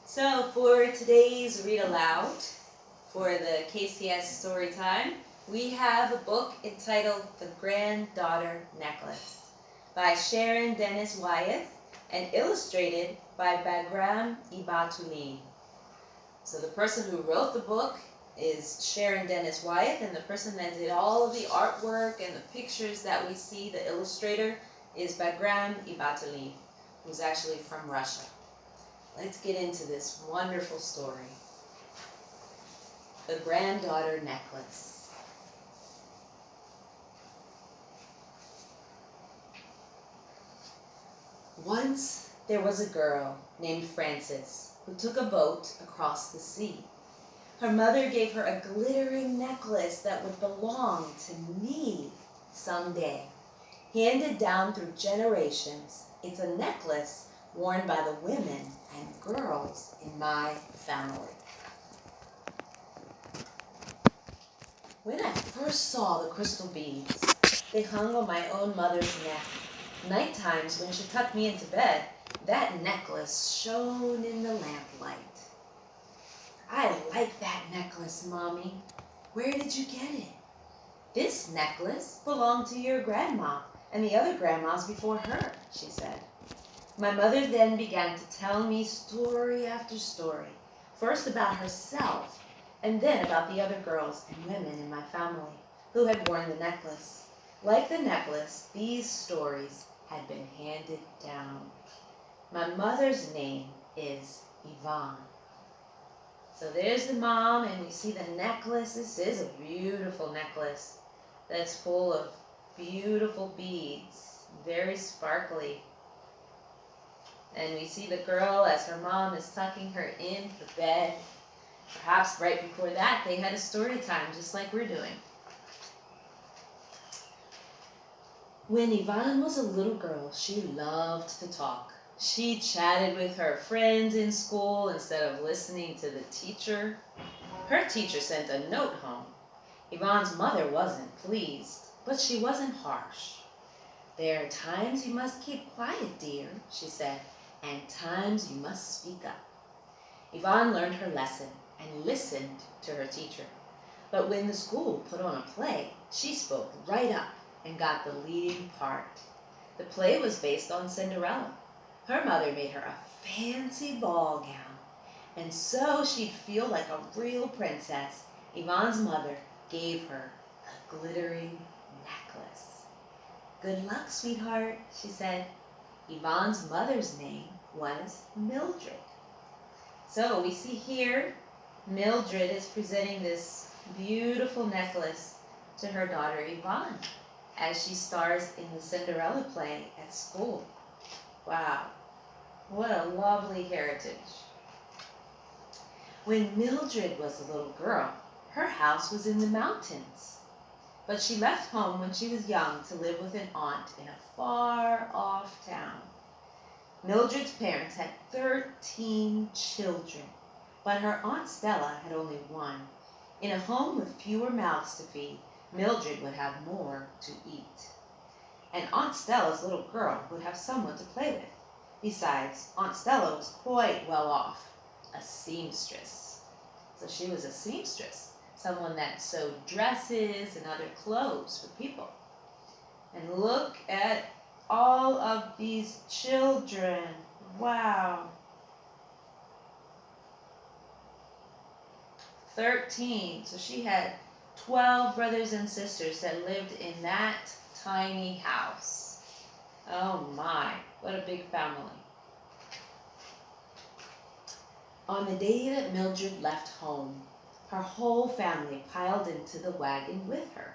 So for today's read aloud, for the KCS Storytime, we have a book entitled The Granddaughter Necklace by Sharon Dennis Wyeth and illustrated by Bagram Ibatuli. So the person who wrote the book is Sharon Dennis Wyeth, and the person that did all of the artwork and the pictures that we see, the illustrator, is Bagram Ibatuli, who's actually from Russia. Let's get into this wonderful story. The Granddaughter Necklace. Once there was a girl named Frances who took a boat across the sea. Her mother gave her a glittering necklace that would belong to me someday. Handed down through generations, it's a necklace worn by the women and girls in my family. When I first saw the crystal beads, they hung on my own mother's neck. Night times when she tucked me into bed, that necklace shone in the lamplight. I like that necklace, Mommy. Where did you get it? This necklace belonged to your grandma and the other grandmas before her, she said. My mother then began to tell me story after story, first about herself, and then about the other girls and women in my family who had worn the necklace. Like the necklace, these stories had been handed down. My mother's name is Yvonne. So there's the mom, and we see the necklace. This is a beautiful necklace that's full of beautiful beads, very sparkly. And we see the girl as her mom is tucking her in for bed. Perhaps right before that, they had a story time, just like we're doing. When Yvonne was a little girl, she loved to talk. She chatted with her friends in school instead of listening to the teacher. Her teacher sent a note home. Yvonne's mother wasn't pleased, but she wasn't harsh. There are times you must keep quiet, dear, she said, and times you must speak up. Yvonne learned her lesson and listened to her teacher. But when the school put on a play, she spoke right up and got the leading part. The play was based on Cinderella. Her mother made her a fancy ball gown, and so she'd feel like a real princess. Yvonne's mother gave her a glittering necklace. Good luck, sweetheart, she said. Yvonne's mother's name was Mildred. So we see here, Mildred is presenting this beautiful necklace to her daughter Yvonne as she stars in the Cinderella play at school. Wow, what a lovely heritage. When Mildred was a little girl, her house was in the mountains. But she left home when she was young to live with an aunt in a far-off town. Mildred's parents had 13 children, but her Aunt Stella had only one. In a home with fewer mouths to feed, Mildred would have more to eat. And Aunt Stella's little girl would have someone to play with. Besides, Aunt Stella was quite well off, a seamstress. So she was a seamstress, someone that sewed dresses and other clothes for people. And look at all of these children. Wow. 13. So she had 12 brothers and sisters that lived in that tiny house. Oh my, what a big family. On the day that Mildred left home, her whole family piled into the wagon with her.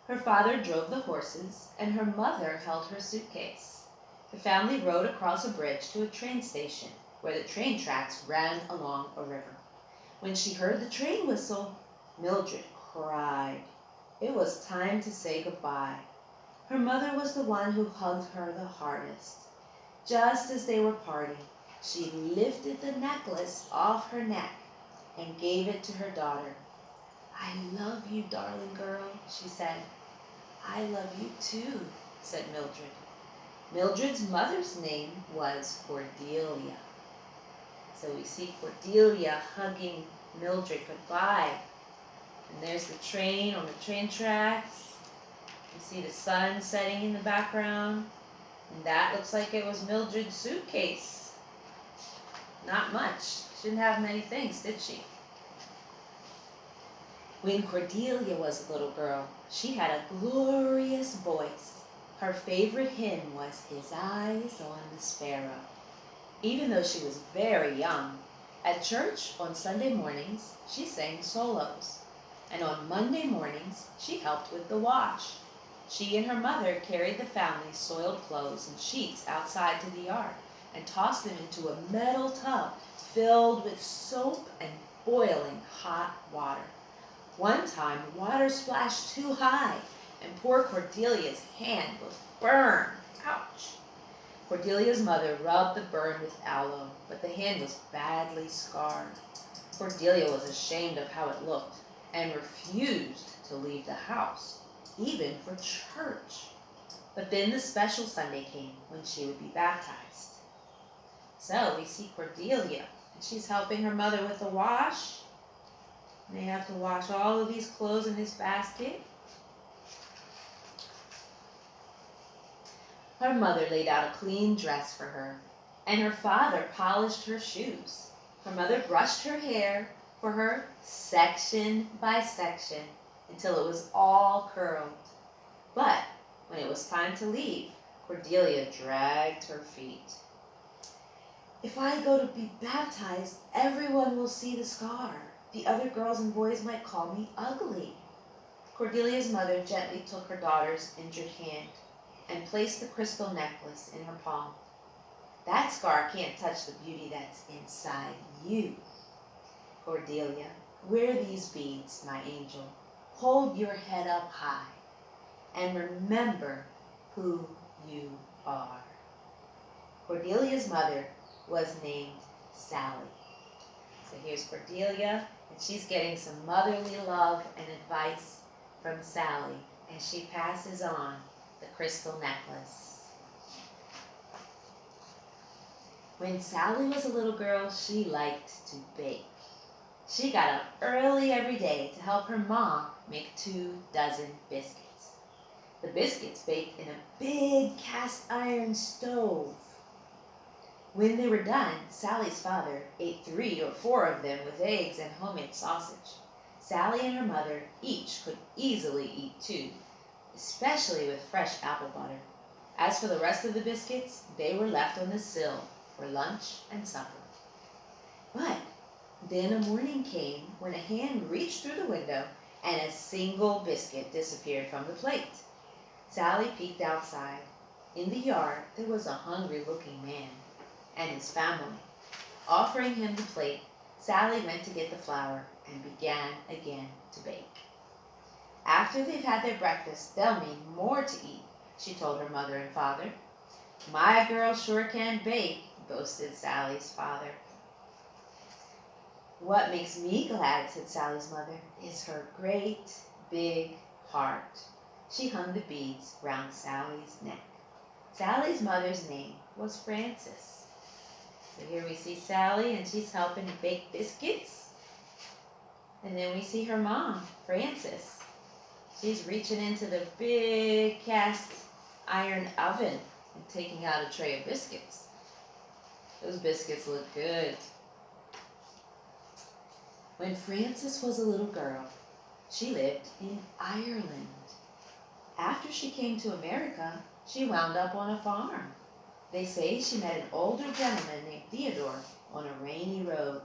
Her father drove the horses, and her mother held her suitcase. The family rode across a bridge to a train station where the train tracks ran along a river. When she heard the train whistle, Mildred cried. It was time to say goodbye. Her mother was the one who hugged her the hardest. Just as they were parting, she lifted the necklace off her neck and gave it to her daughter. I love you, darling girl, she said. I love you too, said Mildred. Mildred's mother's name was Cordelia. So we see Cordelia hugging Mildred goodbye. And there's the train on the train tracks. You see the sun setting in the background. And that looks like it was Mildred's suitcase. Not much. She didn't have many things, did she? When Cordelia was a little girl, she had a glorious voice. Her favorite hymn was "His Eyes on the Sparrow." Even though she was very young, at church on Sunday mornings, she sang solos. And on Monday mornings, she helped with the wash. She and her mother carried the family's soiled clothes and sheets outside to the yard and tossed them into a metal tub filled with soap and boiling hot water. One time, the water splashed too high, and poor Cordelia's hand was burned. Ouch! Cordelia's mother rubbed the burn with aloe, but the hand was badly scarred. Cordelia was ashamed of how it looked and refused to leave the house, even for church. But then the special Sunday came when she would be baptized. So we see Cordelia, and she's helping her mother with the wash. And they have to wash all of these clothes in this basket. Her mother laid out a clean dress for her, and her father polished her shoes. Her mother brushed her hair for her section by section until it was all curled. But when it was time to leave, Cordelia dragged her feet. "If I go to be baptized, everyone will see the scar. The other girls and boys might call me ugly." Cordelia's mother gently took her daughter's injured hand and placed the crystal necklace in her palm. "That scar can't touch the beauty that's inside you. Cordelia, wear these beads, my angel. Hold your head up high and remember who you are." Cordelia's mother was named Sally. So here's Cordelia, and she's getting some motherly love and advice from Sally, and she passes on the crystal necklace. When Sally was a little girl, she liked to bake. She got up early every day to help her mom make 24 biscuits. The biscuits baked in a big cast iron stove. When they were done, Sally's father ate 3 or 4 of them with eggs and homemade sausage. Sally and her mother each could easily eat 2, especially with fresh apple butter. As for the rest of the biscuits, they were left on the sill for lunch and supper. But then a morning came when a hand reached through the window and a single biscuit disappeared from the plate. Sally peeked outside. In the yard, there was a hungry-looking man and his family. Offering him the plate, Sally went to get the flour and began again to bake. "After they've had their breakfast, they'll need more to eat," she told her mother and father. "My girl sure can bake," boasted Sally's father. "What makes me glad," said Sally's mother, "is her great big heart." She hung the beads round Sally's neck. Sally's mother's name was Frances. So here we see Sally, and she's helping to bake biscuits. And then we see her mom, Frances. She's reaching into the big cast iron oven and taking out a tray of biscuits. Those biscuits look good. When Frances was a little girl, she lived in Ireland. After she came to America, she wound up on a farm. They say she met an older gentleman named Theodore on a rainy road.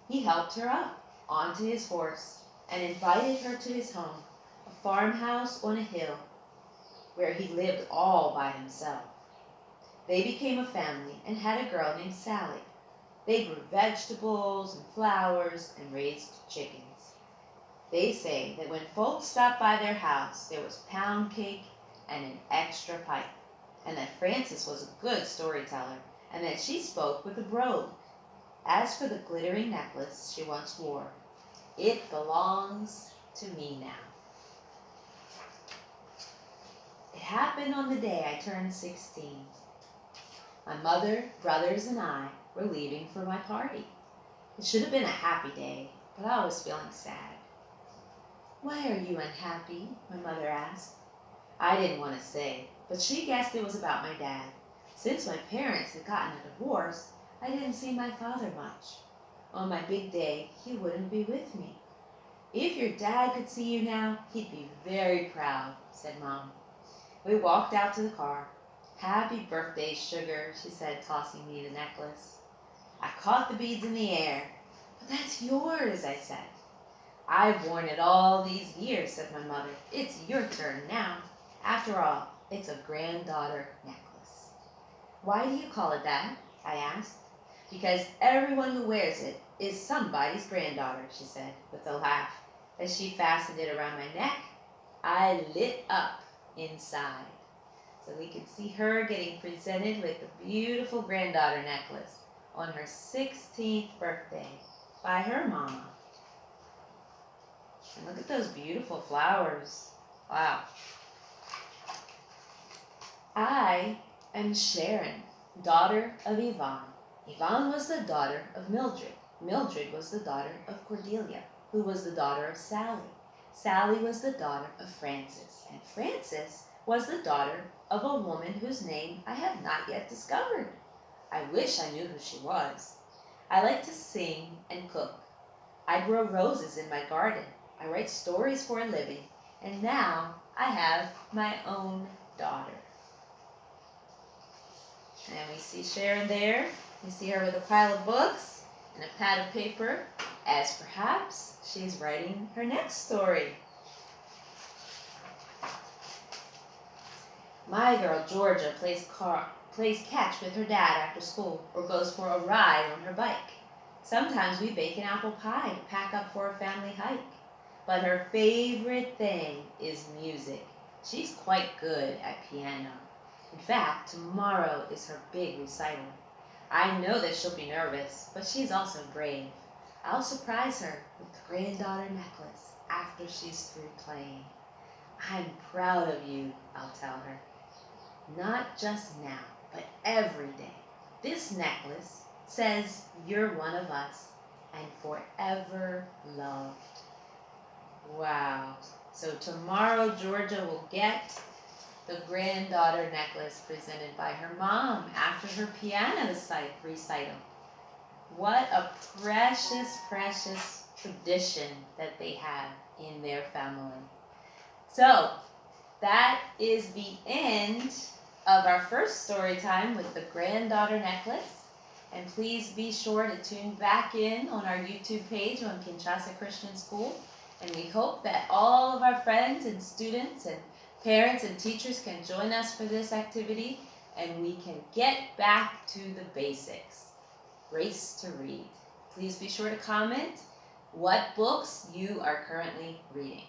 He helped her up onto his horse and invited her to his home, a farmhouse on a hill where he lived all by himself. They became a family and had a girl named Sally. They grew vegetables and flowers and raised chickens. They say that when folks stopped by their house, there was pound cake and an extra pipe, and that Frances was a good storyteller, and that she spoke with a brogue. As for the glittering necklace she once wore, it belongs to me now. It happened on the day I turned 16. My mother, brothers, and I were leaving for my party. It should have been a happy day, but I was feeling sad. Why are you unhappy? My mother asked. I didn't want to say, but she guessed it was about my dad. Since my parents had gotten a divorce, I didn't see my father much. On my big day, he wouldn't be with me. If your dad could see you now, he'd be very proud, said Mom. We walked out to the car. Happy birthday, sugar, she said, tossing me the necklace. I caught the beads in the air. But that's yours, I said. I've worn it all these years, said my mother. It's your turn now. After all, it's a granddaughter necklace. Why do you call it that? I asked. Because everyone who wears it is somebody's granddaughter, she said, with a laugh. As she fastened it around my neck, I lit up inside. So we could see her getting presented with the beautiful granddaughter necklace on her 16th birthday by her mama. And look at those beautiful flowers. Wow. I am Sharon, daughter of Yvonne. Yvonne was the daughter of Mildred. Mildred was the daughter of Cordelia, who was the daughter of Sally. Sally was the daughter of Frances, and Frances was the daughter of a woman whose name I have not yet discovered. I wish I knew who she was. I like to sing and cook. I grow roses in my garden. I write stories for a living, and now I have my own daughter. And we see Sharon there. We see her with a pile of books and a pad of paper, as perhaps she's writing her next story. My girl Georgia plays catch with her dad after school or goes for a ride on her bike. Sometimes we bake an apple pie to pack up for a family hike. But her favorite thing is music. She's quite good at piano. In fact, tomorrow is her big recital. I know that she'll be nervous, but she's also brave. I'll surprise her with the granddaughter necklace after she's through playing. I'm proud of you, I'll tell her. Not just now, but every day. This necklace says you're one of us and forever loved. Wow. So tomorrow Georgia will get the granddaughter necklace presented by her mom after her piano recital. What a precious, precious tradition that they have in their family. So that is the end of our first story time with the granddaughter necklace. And please be sure to tune back in on our YouTube page on Kinshasa Christian School. And we hope that all of our friends and students and parents and teachers can join us for this activity and we can get back to the basics. Race to read. Please be sure to comment what books you are currently reading.